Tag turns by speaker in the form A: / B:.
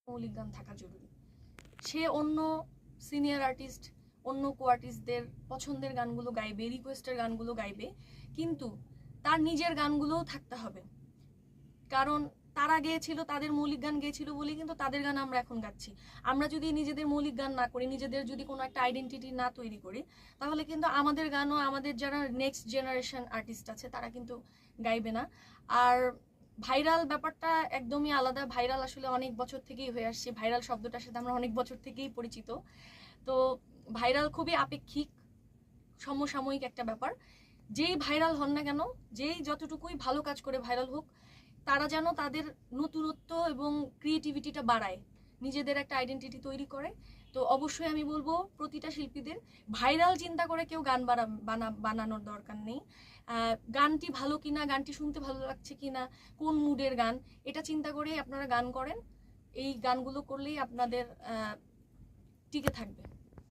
A: মৌলিক গান থাকা জরুরি। সে অন্য সিনিয়র আর্টিস্ট, অন্য কো আর্টিস্টদের পছন্দের গানগুলো গাইবে, রিকোয়েস্টের গানগুলো গাইবে, কিন্তু তার নিজের গানগুলোও থাকতে হবে। কারণ তারা গেয়েছিল, তাদের মৌলিক গান গেয়েছিল বলেই কিন্তু তাদের গান আমরা এখন গাচ্ছি। আমরা যদি নিজেদের মৌলিক গান না করি, নিজেদের যদি কোনো একটা আইডেন্টিটি না তৈরি করি, তাহলে কিন্তু আমাদের গানও আমাদের যারা নেক্সট জেনারেশন আর্টিস্ট আছে তারা কিন্তু গাইবে না। আর ভাইরাল ব্যাপারটা একদমই আলাদা। ভাইরাল আসলে অনেক বছর থেকেই হয়ে আসছে, ভাইরাল শব্দটার সাথে আমরা অনেক বছর থেকেই পরিচিত। তো ভাইরাল খুবই আপেক্ষিক, সমসাময়িক একটা ব্যাপার। যেই ভাইরাল হন না কেন, যেই যতটুকুই ভালো কাজ করে ভাইরাল হোক, তারা যেন তাদের নতুনত্ব এবং ক্রিয়েটিভিটিটা বাড়ায়, নিজেদের একটা আইডেন্টিটি তৈরি করে। তো অবশ্যই আমি বলবো প্রতিটা শিল্পীদের ভাইরাল চিন্তা করে কেউ গান বানানোর দরকার নেই। গানটি ভালো কিনা, গানটি শুনতে ভালো লাগছে কিনা, কোন মুডের গান, এটা চিন্তা করেই আপনারা গান করেন। এই গানগুলো করলেই আপনাদের টিকে থাকবে।